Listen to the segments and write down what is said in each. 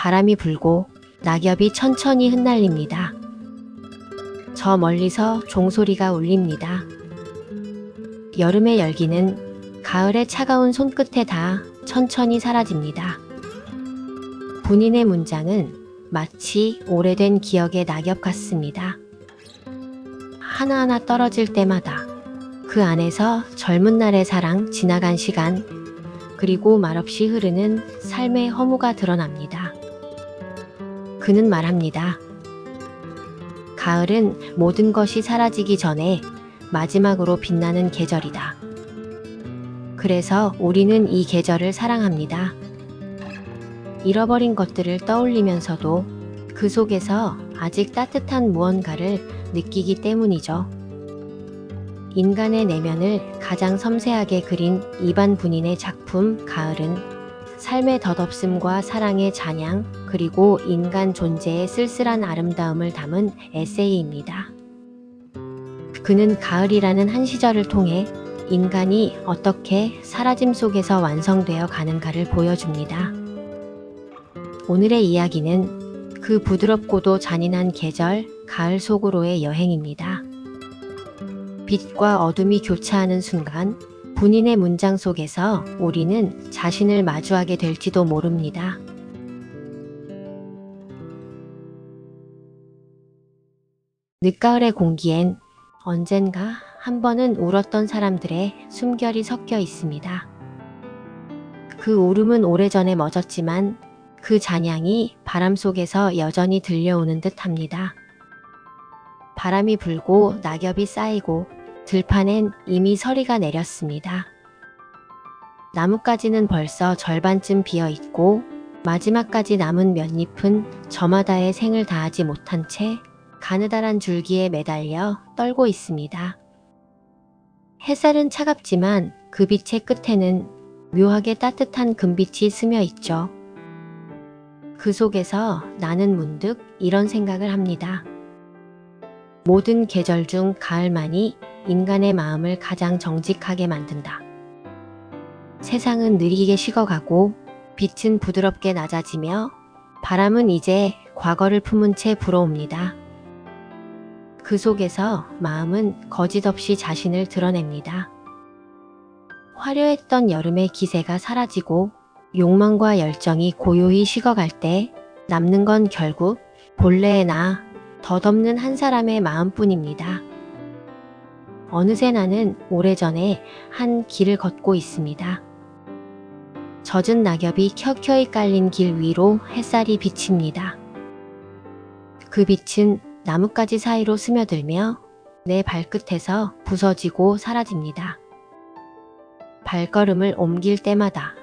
바람이 불고 낙엽이 천천히 흩날립니다. 저 멀리서 종소리가 울립니다. 여름의 열기는 가을의 차가운 손끝에 닿아 천천히 사라집니다. 본인의 문장은 마치 오래된 기억의 낙엽 같습니다. 하나하나 떨어질 때마다 그 안에서 젊은 날의 사랑, 지나간 시간, 그리고 말없이 흐르는 삶의 허무가 드러납니다. 그는 말합니다. 가을은 모든 것이 사라지기 전에 마지막으로 빛나는 계절이다. 그래서 우리는 이 계절을 사랑합니다. 잃어버린 것들을 떠올리면서도 그 속에서 아직 따뜻한 무언가를 느끼기 때문이죠. 인간의 내면을 가장 섬세하게 그린 이반 분인의 작품 가을은 삶의 덧없음과 사랑의 잔향, 그리고 인간 존재의 쓸쓸한 아름다움을 담은 에세이입니다. 그는 가을이라는 한 시절을 통해 인간이 어떻게 사라짐 속에서 완성되어 가는가를 보여줍니다. 오늘의 이야기는 그 부드럽고도 잔인한 계절, 가을 속으로의 여행입니다. 빛과 어둠이 교차하는 순간 본인의 문장 속에서 우리는 자신을 마주하게 될지도 모릅니다. 늦가을의 공기엔 언젠가 한 번은 울었던 사람들의 숨결이 섞여 있습니다. 그 울음은 오래전에 멎었지만 그 잔향이 바람 속에서 여전히 들려오는 듯합니다. 바람이 불고 낙엽이 쌓이고 들판엔 이미 서리가 내렸습니다. 나뭇가지는 벌써 절반쯤 비어있고 마지막까지 남은 몇 잎은 저마다의 생을 다하지 못한 채 가느다란 줄기에 매달려 떨고 있습니다. 햇살은 차갑지만 그 빛의 끝에는 묘하게 따뜻한 금빛이 스며 있죠. 그 속에서 나는 문득 이런 생각을 합니다. 모든 계절 중 가을만이 인간의 마음을 가장 정직하게 만든다. 세상은 느리게 식어가고 빛은 부드럽게 낮아지며 바람은 이제 과거를 품은 채 불어옵니다. 그 속에서 마음은 거짓없이 자신을 드러냅니다. 화려했던 여름의 기세가 사라지고 욕망과 열정이 고요히 식어갈 때 남는 건 결국 본래의 나, 덧없는 한 사람의 마음뿐입니다. 어느새 나는 오래전에 한 길을 걷고 있습니다. 젖은 낙엽이 켜켜이 깔린 길 위로 햇살이 비칩니다. 그 빛은 나뭇가지 사이로 스며들며 내 발끝에서 부서지고 사라집니다. 발걸음을 옮길 때마다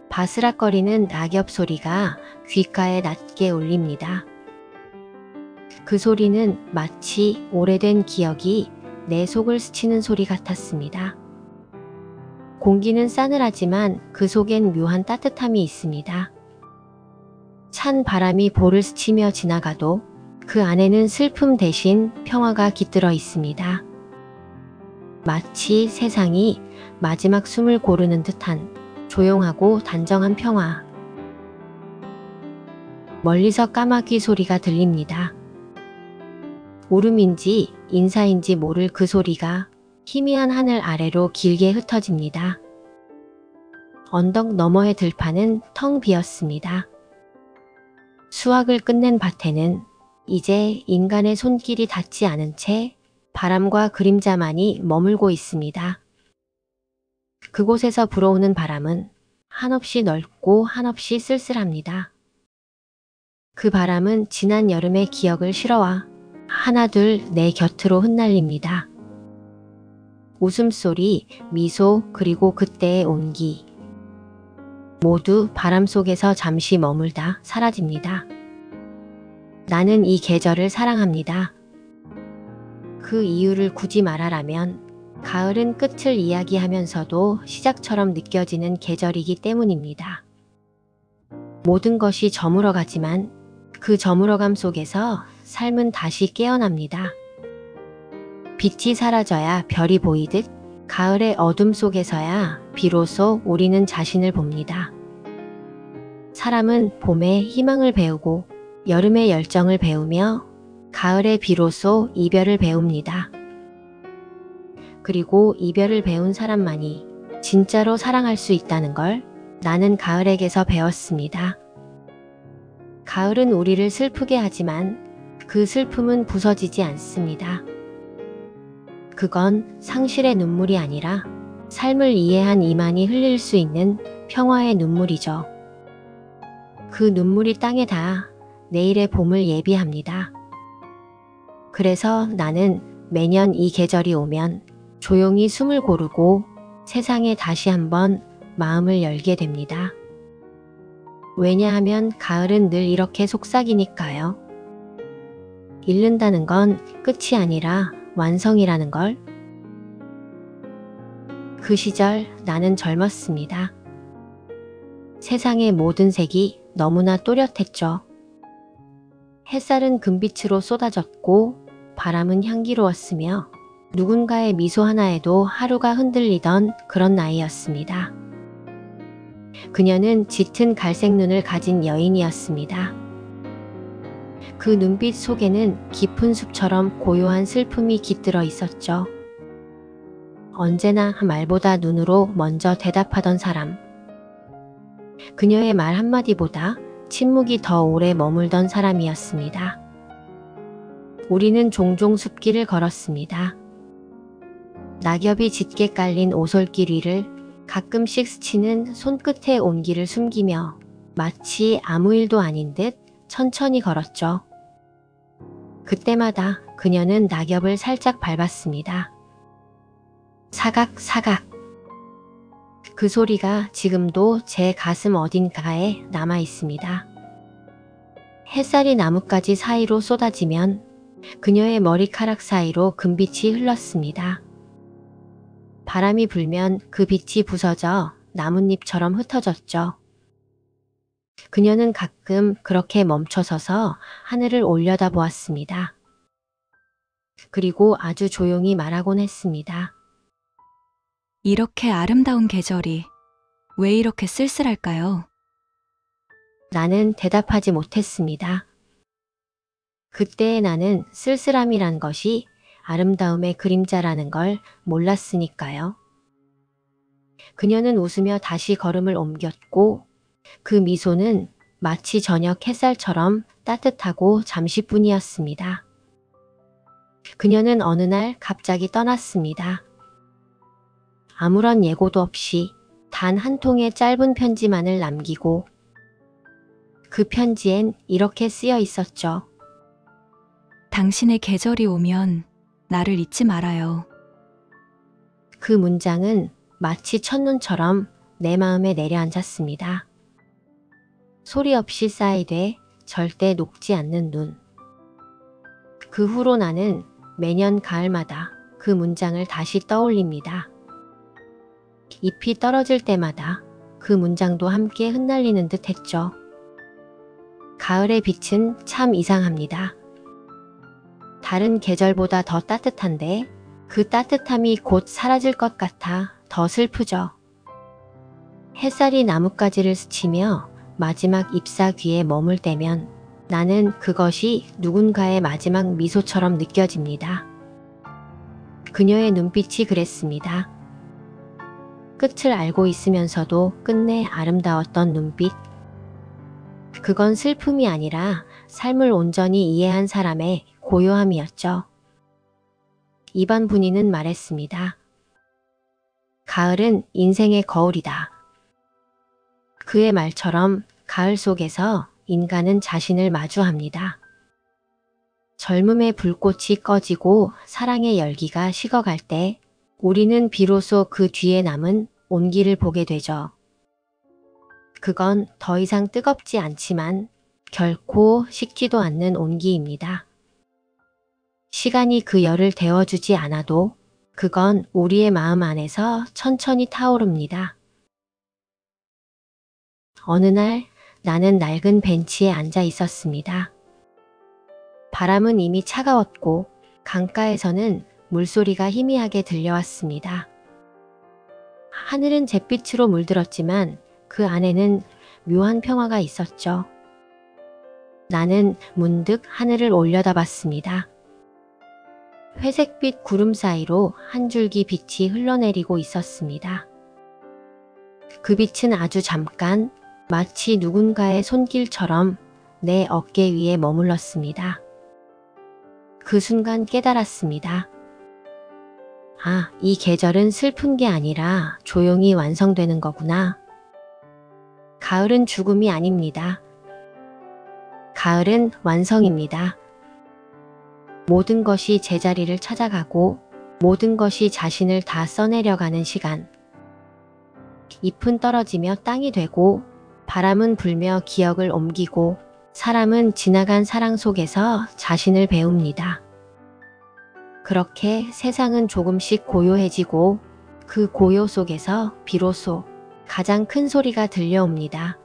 바스락거리는 낙엽 소리가 귓가에 낮게 울립니다. 그 소리는 마치 오래된 기억이 내 속을 스치는 소리 같았습니다. 공기는 싸늘하지만 그 속엔 묘한 따뜻함이 있습니다. 찬 바람이 볼을 스치며 지나가도 그 안에는 슬픔 대신 평화가 깃들어 있습니다. 마치 세상이 마지막 숨을 고르는 듯한 조용하고 단정한 평화. 멀리서 까마귀 소리가 들립니다. 울음인지 인사인지 모를 그 소리가 희미한 하늘 아래로 길게 흩어집니다. 언덕 너머의 들판은 텅 비었습니다. 수확을 끝낸 밭에는 이제 인간의 손길이 닿지 않은 채 바람과 그림자만이 머물고 있습니다. 그곳에서 불어오는 바람은 한없이 넓고 한없이 쓸쓸합니다. 그 바람은 지난 여름의 기억을 실어와 하나둘 내 곁으로 흩날립니다. 웃음소리, 미소, 그리고 그때의 온기. 모두 바람 속에서 잠시 머물다 사라집니다. 나는 이 계절을 사랑합니다. 그 이유를 굳이 말하라면 가을은 끝을 이야기하면서도 시작처럼 느껴지는 계절이기 때문입니다. 모든 것이 저물어가지만 그 저물어감 속에서 삶은 다시 깨어납니다. 빛이 사라져야 별이 보이듯 가을의 어둠 속에서야 비로소 우리는 자신을 봅니다. 사람은 봄에 희망을 배우고 여름에 열정을 배우며 가을에 비로소 이별을 배웁니다. 그리고 이별을 배운 사람만이 진짜로 사랑할 수 있다는 걸 나는 가을에게서 배웠습니다. 가을은 우리를 슬프게 하지만 그 슬픔은 부서지지 않습니다. 그건 상실의 눈물이 아니라 삶을 이해한 이만이 흘릴 수 있는 평화의 눈물이죠. 그 눈물이 땅에 닿아 내일의 봄을 예비합니다. 그래서 나는 매년 이 계절이 오면 조용히 숨을 고르고 세상에 다시 한번 마음을 열게 됩니다. 왜냐하면 가을은 늘 이렇게 속삭이니까요. 잃는다는 건 끝이 아니라 완성이라는 걸. 그 시절 나는 젊었습니다. 세상의 모든 색이 너무나 또렷했죠. 햇살은 금빛으로 쏟아졌고 바람은 향기로웠으며 누군가의 미소 하나에도 하루가 흔들리던 그런 나이였습니다. 그녀는 짙은 갈색 눈을 가진 여인이었습니다. 그 눈빛 속에는 깊은 숲처럼 고요한 슬픔이 깃들어 있었죠. 언제나 말보다 눈으로 먼저 대답하던 사람. 그녀의 말 한마디보다 침묵이 더 오래 머물던 사람이었습니다. 우리는 종종 숲길을 걸었습니다. 낙엽이 짙게 깔린 오솔길 위를 가끔씩 스치는 손끝의 온기를 숨기며 마치 아무 일도 아닌 듯 천천히 걸었죠. 그때마다 그녀는 낙엽을 살짝 밟았습니다. 사각사각. 그 소리가 지금도 제 가슴 어딘가에 남아 있습니다. 햇살이 나뭇가지 사이로 쏟아지면 그녀의 머리카락 사이로 금빛이 흘렀습니다. 바람이 불면 그 빛이 부서져 나뭇잎처럼 흩어졌죠. 그녀는 가끔 그렇게 멈춰서서 하늘을 올려다보았습니다. 그리고 아주 조용히 말하곤 했습니다. 이렇게 아름다운 계절이 왜 이렇게 쓸쓸할까요? 나는 대답하지 못했습니다. 그때의 나는 쓸쓸함이란 것이 아름다움의 그림자라는 걸 몰랐으니까요. 그녀는 웃으며 다시 걸음을 옮겼고 그 미소는 마치 저녁 햇살처럼 따뜻하고 잠시뿐이었습니다. 그녀는 어느 날 갑자기 떠났습니다. 아무런 예고도 없이 단 한 통의 짧은 편지만을 남기고 그 편지엔 이렇게 쓰여 있었죠. 당신의 계절이 오면 나를 잊지 말아요. 그 문장은 마치 첫눈처럼 내 마음에 내려앉았습니다. 소리 없이 쌓이되 절대 녹지 않는 눈. 그 후로 나는 매년 가을마다 그 문장을 다시 떠올립니다. 잎이 떨어질 때마다 그 문장도 함께 흩날리는 듯 했죠. 가을의 빛은 참 이상합니다. 다른 계절보다 더 따뜻한데 그 따뜻함이 곧 사라질 것 같아 더 슬프죠. 햇살이 나뭇가지를 스치며 마지막 잎사귀에 머물 때면 나는 그것이 누군가의 마지막 미소처럼 느껴집니다. 그녀의 눈빛이 그랬습니다. 끝을 알고 있으면서도 끝내 아름다웠던 눈빛. 그건 슬픔이 아니라 삶을 온전히 이해한 사람의 고요함이었죠. 이반 분이는 말했습니다. 가을은 인생의 거울이다. 그의 말처럼 가을 속에서 인간은 자신을 마주합니다. 젊음의 불꽃이 꺼지고 사랑의 열기가 식어갈 때 우리는 비로소 그 뒤에 남은 온기를 보게 되죠. 그건 더 이상 뜨겁지 않지만 결코 식지도 않는 온기입니다. 시간이 그 열을 데워주지 않아도 그건 우리의 마음 안에서 천천히 타오릅니다. 어느 날 나는 낡은 벤치에 앉아 있었습니다. 바람은 이미 차가웠고 강가에서는 물소리가 희미하게 들려왔습니다. 하늘은 잿빛으로 물들었지만 그 안에는 묘한 평화가 있었죠. 나는 문득 하늘을 올려다봤습니다. 회색빛 구름 사이로 한 줄기 빛이 흘러내리고 있었습니다. 그 빛은 아주 잠깐 마치 누군가의 손길처럼 내 어깨 위에 머물렀습니다. 그 순간 깨달았습니다. 아, 이 계절은 슬픈 게 아니라 조용히 완성되는 거구나. 가을은 죽음이 아닙니다. 가을은 완성입니다. 모든 것이 제자리를 찾아가고 모든 것이 자신을 다 써내려가는 시간. 잎은 떨어지며 땅이 되고 바람은 불며 기억을 옮기고 사람은 지나간 사랑 속에서 자신을 배웁니다. 그렇게 세상은 조금씩 고요해지고 그 고요 속에서 비로소 가장 큰 소리가 들려옵니다.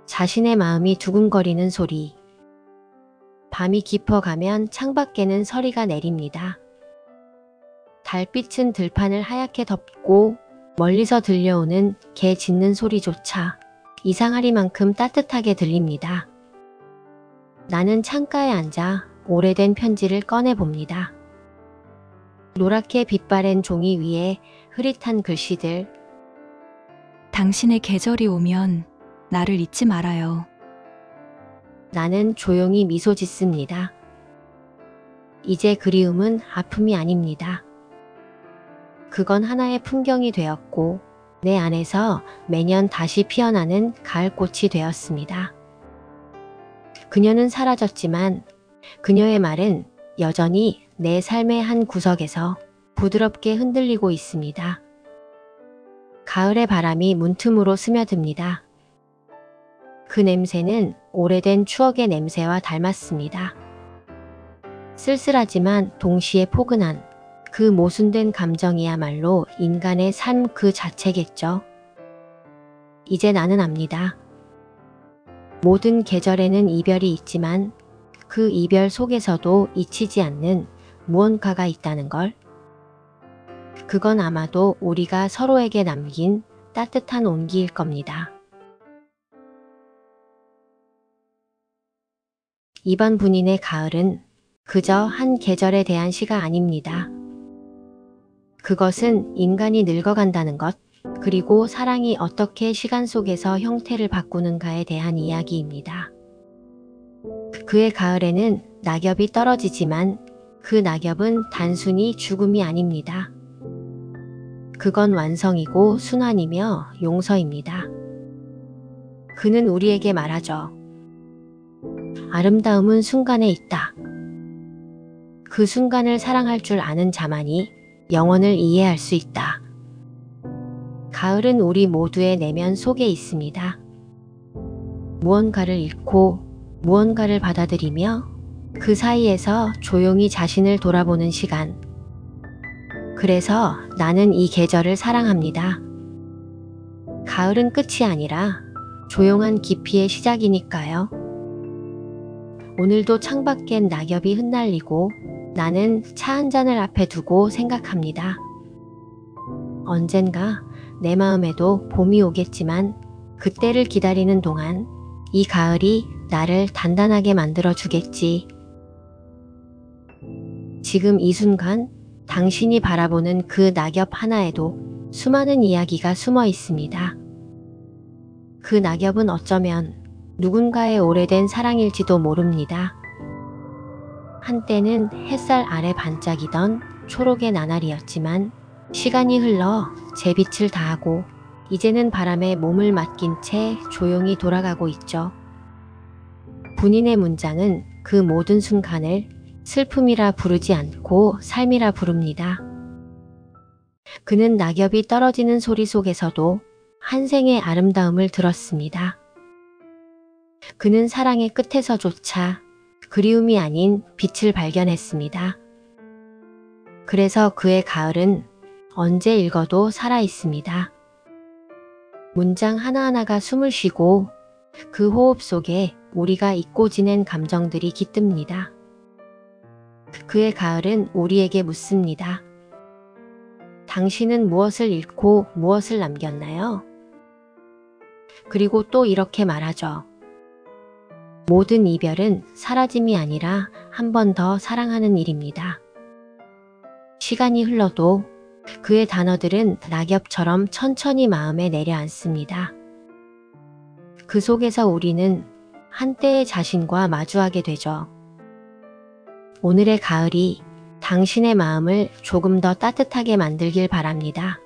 자신의 마음이 두근거리는 소리. 밤이 깊어가면 창밖에는 서리가 내립니다. 달빛은 들판을 하얗게 덮고 멀리서 들려오는 개 짖는 소리조차 이상하리만큼 따뜻하게 들립니다. 나는 창가에 앉아 오래된 편지를 꺼내봅니다. 노랗게 빛바랜 종이 위에 흐릿한 글씨들. 당신의 계절이 오면 나를 잊지 말아요. 나는 조용히 미소 짓습니다. 이제 그리움은 아픔이 아닙니다. 그건 하나의 풍경이 되었고 내 안에서 매년 다시 피어나는 가을꽃이 되었습니다. 그녀는 사라졌지만 그녀의 말은 여전히 내 삶의 한 구석에서 부드럽게 흔들리고 있습니다. 가을의 바람이 문틈으로 스며듭니다. 그 냄새는 오래된 추억의 냄새와 닮았습니다. 쓸쓸하지만 동시에 포근한 그 모순된 감정이야말로 인간의 삶 그 자체겠죠. 이제 나는 압니다. 모든 계절에는 이별이 있지만 그 이별 속에서도 잊히지 않는 무언가가 있다는 걸. 그건 아마도 우리가 서로에게 남긴 따뜻한 온기일 겁니다. 이번 분인의 가을은 그저 한 계절에 대한 시가 아닙니다. 그것은 인간이 늙어간다는 것, 그리고 사랑이 어떻게 시간 속에서 형태를 바꾸는가에 대한 이야기입니다. 그의 가을에는 낙엽이 떨어지지만 그 낙엽은 단순히 죽음이 아닙니다. 그건 완성이고 순환이며 용서입니다. 그는 우리에게 말하죠. 아름다움은 순간에 있다. 그 순간을 사랑할 줄 아는 자만이 영원을 이해할 수 있다. 가을은 우리 모두의 내면 속에 있습니다. 무언가를 잃고 무언가를 받아들이며 그 사이에서 조용히 자신을 돌아보는 시간. 그래서 나는 이 계절을 사랑합니다. 가을은 끝이 아니라 조용한 깊이의 시작이니까요. 오늘도 창밖엔 낙엽이 흩날리고 나는 차 한 잔을 앞에 두고 생각합니다. 언젠가 내 마음에도 봄이 오겠지만 그때를 기다리는 동안 이 가을이 나를 단단하게 만들어 주겠지. 지금 이 순간 당신이 바라보는 그 낙엽 하나에도 수많은 이야기가 숨어 있습니다. 그 낙엽은 어쩌면 누군가의 오래된 사랑일지도 모릅니다. 한때는 햇살 아래 반짝이던 초록의 나날이었지만 시간이 흘러 제 빛을 다하고 이제는 바람에 몸을 맡긴 채 조용히 돌아가고 있죠. 분인의 문장은 그 모든 순간을 슬픔이라 부르지 않고 삶이라 부릅니다. 그는 낙엽이 떨어지는 소리 속에서도 한 생의 아름다움을 들었습니다. 그는 사랑의 끝에서조차 그리움이 아닌 빛을 발견했습니다. 그래서 그의 가을은 언제 읽어도 살아 있습니다. 문장 하나하나가 숨을 쉬고 그 호흡 속에 우리가 잊고 지낸 감정들이 깃듭니다. 그의 가을은 우리에게 묻습니다. 당신은 무엇을 잃고 무엇을 남겼나요? 그리고 또 이렇게 말하죠. 모든 이별은 사라짐이 아니라 한 번 더 사랑하는 일입니다. 시간이 흘러도 그의 단어들은 낙엽처럼 천천히 마음에 내려앉습니다. 그 속에서 우리는 한때의 자신과 마주하게 되죠. 오늘의 가을이 당신의 마음을 조금 더 따뜻하게 만들길 바랍니다.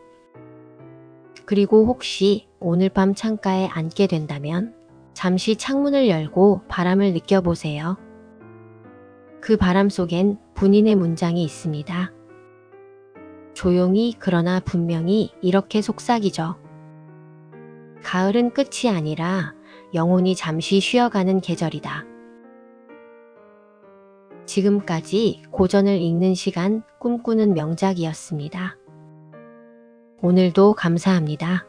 그리고 혹시 오늘 밤 창가에 앉게 된다면 잠시 창문을 열고 바람을 느껴보세요. 그 바람 속엔 분인의 문장이 있습니다. 조용히 그러나 분명히 이렇게 속삭이죠. 가을은 끝이 아니라 영혼이 잠시 쉬어가는 계절이다. 지금까지 고전을 읽는 시간 꿈꾸는 명작이었습니다. 오늘도 감사합니다.